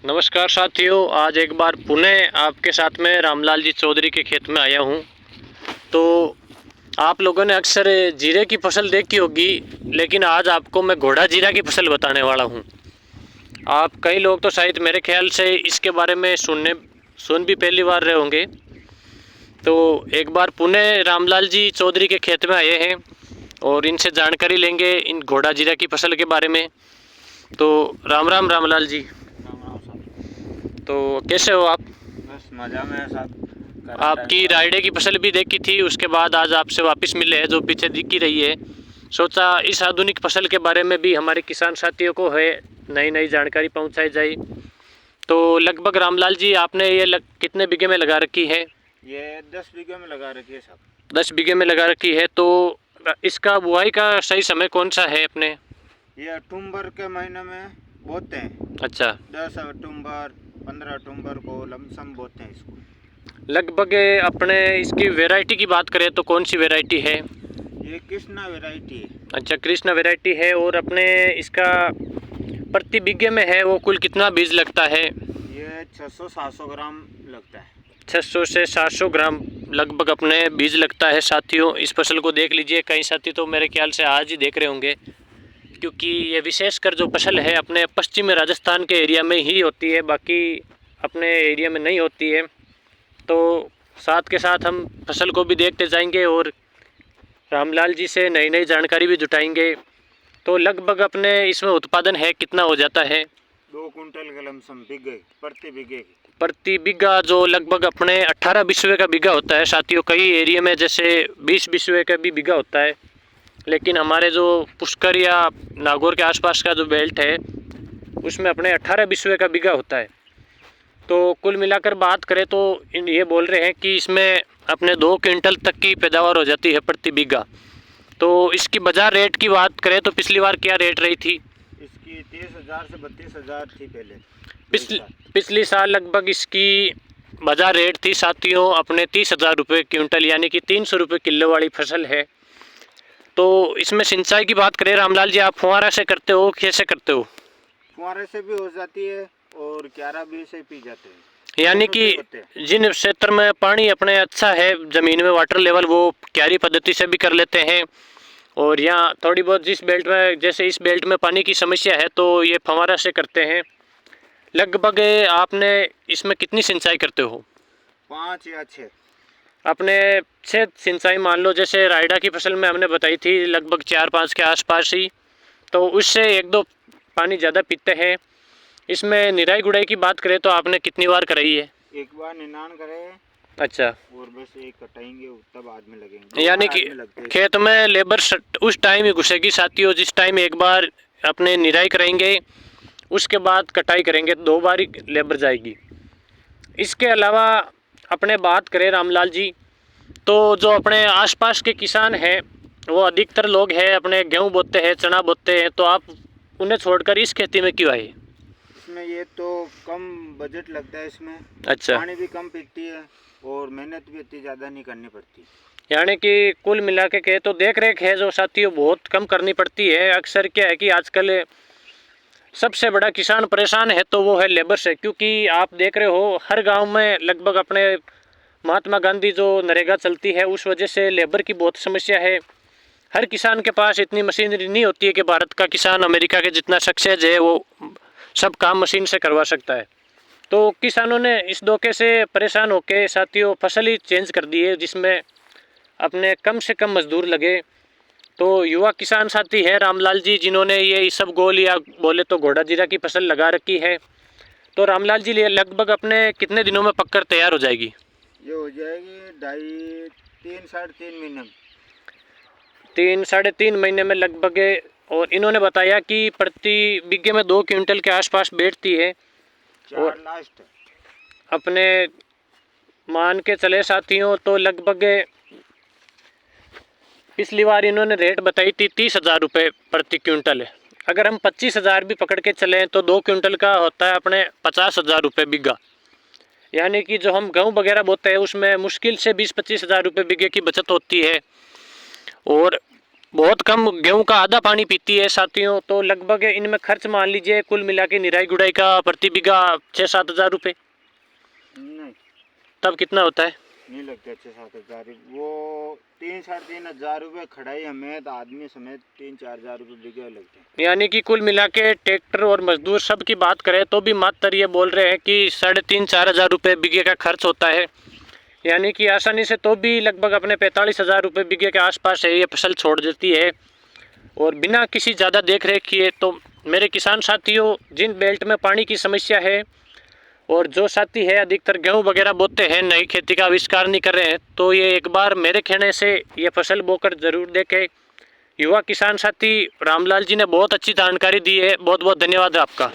नमस्कार साथियों, आज एक बार पुनः आपके साथ में रामलाल जी चौधरी के खेत में आया हूँ। तो आप लोगों ने अक्सर जीरे की फसल देखी होगी, लेकिन आज आपको मैं घोड़ा जीरा की फसल बताने वाला हूँ। आप कई लोग तो शायद मेरे ख्याल से इसके बारे में सुन भी पहली बार रहे होंगे। तो एक बार पुनः रामलाल जी चौधरी के खेत में आए हैं और इनसे जानकारी लेंगे इन घोड़ा जीरा की फसल के बारे में। तो राम राम रामलाल जी। राम राम साहब। तो कैसे हो आप? बस मज़ा में है साहब। आपकी रायडे की फसल भी देखी थी, उसके बाद आज आपसे वापस मिले हैं जो पीछे दिखी रही है। सोचा इस आधुनिक फसल के बारे में भी हमारे किसान साथियों को है नई नई जानकारी पहुंचाई जाए। तो लगभग रामलाल जी आपने ये कितने बीघे में लगा रखी है? ये 10 बीघे में लगा रखी है साहब। 10 बीघे में लगा रखी है। तो इसका बुआई का सही समय कौन सा है अपने? ये अक्टूबर के महीने में बोते हैं। अच्छा, 10 अक्टूबर 15 अक्टूबर को लमसम बोते हैं इसको। लगभग अपने इसकी वैरायटी की बात करें तो कौन सी वैरायटी है? ये कृष्णा वैरायटी है। अच्छा, कृष्णा वैरायटी है। और अपने इसका प्रति बीघे में है वो कुल कितना बीज लगता है? ये 600-700 ग्राम लगता है। 600 से 700 ग्राम लगभग अपने बीज लगता है। साथियों, इस फसल को देख लीजिए। कई साथी तो मेरे ख्याल से आज ही देख रहे होंगे, क्योंकि ये विशेषकर जो फसल है अपने पश्चिमी राजस्थान के एरिया में ही होती है, बाकी अपने एरिया में नहीं होती है। तो साथ के साथ हम फसल को भी देखते जाएंगे और रामलाल जी से नई नई जानकारी भी जुटाएंगे। तो लगभग अपने इसमें उत्पादन है कितना हो जाता है? 2 कुंटल के लमसम बीघे प्रति बीघे की। प्रति बीघा जो लगभग अपने 18 बिस्वे का बीघा होता है। साथियों, कई एरिया में जैसे 20 बिस्वे का भी बीघा होता है, लेकिन हमारे जो पुष्कर या नागौर के आसपास का जो बेल्ट है उसमें अपने 18 बिस्वे का बीघा होता है। तो कुल मिलाकर बात करें तो ये बोल रहे हैं कि इसमें अपने 2 क्विंटल तक की पैदावार हो जाती है प्रति बीघा। तो इसकी बाजार रेट की बात करें तो पिछली बार क्या रेट रही थी? इसकी 23,000 से 32,000 थी पहले। पिछली साल लगभग इसकी बाजार रेट थी साथियों अपने 30,000 रुपये क्विंटल, यानी कि 300 रुपये किलो वाली फसल है। तो इसमें सिंचाई की बात करें रामलाल जी, आप फुहारा से करते हो कैसे करते हो? फुहारे से भी हो जाती है और क्यारा भी से पी जाते हैं। यानी कि जिन क्षेत्र में पानी अपने अच्छा है, ज़मीन में वाटर लेवल, वो क्यारी पद्धति से भी कर लेते हैं। और यहाँ थोड़ी बहुत जिस बेल्ट में, जैसे इस बेल्ट में पानी की समस्या है, तो ये फव्वारा से करते हैं। लगभग आपने इसमें कितनी सिंचाई करते हो? 5 या 6। अपने 6 सिंचाई मान लो। जैसे रायडा की फसल में हमने बताई थी लगभग 4-5 के आसपास ही, तो उससे 1-2 पानी ज़्यादा पीते हैं। इसमें निराई गुड़ाई की बात करें तो आपने कितनी बार कराई है? एक बार निनान करे। अच्छा, और बस एक कटाएंगे तब बाद में लगेंगे। यानी कि खेत में लेबर उस टाइम ही घुसेगी साथियों जिस टाइम एक बार अपने निराई कराएंगे, उसके बाद कटाई करेंगे, 2 बार ही लेबर जाएगी। इसके अलावा अपने बात करें रामलाल जी, तो जो अपने आसपास के किसान हैं वो अधिकतर लोग हैं अपने गेहूं बोते हैं, चना बोते हैं, तो आप उन्हें छोड़कर इस खेती में क्यों आए? इसमें ये तो कम बजट लगता है इसमें। अच्छा, पानी भी कम पीती है और मेहनत भी इतनी ज़्यादा नहीं करनी पड़ती। यानी कि कुल मिला के कहे तो देख रेख है जो साथियों बहुत कम करनी पड़ती है। अक्सर क्या है कि आजकल सबसे बड़ा किसान परेशान है तो वो है लेबर से, क्योंकि आप देख रहे हो हर गांव में लगभग अपने महात्मा गांधी जो नरेगा चलती है उस वजह से लेबर की बहुत समस्या है। हर किसान के पास इतनी मशीनरी नहीं होती है कि भारत का किसान अमेरिका के जितना सक्सेस है वो सब काम मशीन से करवा सकता है। तो किसानों ने इस धोखे से परेशान होकर साथियों फसल ही चेंज कर दी है जिसमें अपने कम से कम मजदूर लगे। तो युवा किसान साथी है रामलाल जी जिन्होंने ये सब गोल या बोले तो घोड़ा जीरा की फसल लगा रखी है। तो रामलाल जी लगभग अपने कितने दिनों में पककर तैयार हो जाएगी? ये हो जाएगी 3.5-3 महीने में। 3-3.5 महीने में लगभग। और इन्होंने बताया कि प्रति बीघे में 2 क्विंटल के आसपास बैठती है। और लास्ट अपने मान के चले साथियों तो लगभग पिछली बार इन्होंने रेट बताई थी 30,000 रुपये प्रति क्विंटल है। अगर हम 25,000 भी पकड़ के चलें तो 2 क्विंटल का होता है अपने 50,000 रुपये बीघा। यानी कि जो हम गेहूँ वगैरह बोते हैं उसमें मुश्किल से 20-25 हज़ार रुपये बीघे की बचत होती है। और बहुत कम, गेहूं का आधा पानी पीती है साथियों। तो लगभग इनमें खर्च मान लीजिए कुल मिला के निराई गुड़ाई का प्रति बीघा 6-7 हज़ार रुपये। नहीं, तब कितना होता है? नहीं लगते 6-7 हज़ार। वो 3-3.5 हज़ार रुपये खड़ाई हमें तो आदमी समेत 3-4 हज़ार रुपये बीघे लगते हैं। यानी कि कुल मिला के ट्रैक्टर और मजदूर सब की बात करें तो भी मात्र ये बोल रहे हैं कि 3.5-4 हज़ार रुपये बीघे का खर्च होता है। यानी कि आसानी से तो भी लगभग अपने 45 हज़ार रुपये बीघे के आसपास है ये फसल छोड़ देती है, और बिना किसी ज़्यादा देख रेख किए। तो मेरे किसान साथियों, जिन बेल्ट में पानी की समस्या है और जो साथी है अधिकतर गेहूं वगैरह बोते हैं, नई खेती का आविष्कार नहीं कर रहे हैं, तो ये एक बार मेरे कहने से ये फसल बोकर ज़रूर देखें। युवा किसान साथी रामलाल जी ने बहुत अच्छी जानकारी दी है, बहुत बहुत धन्यवाद आपका।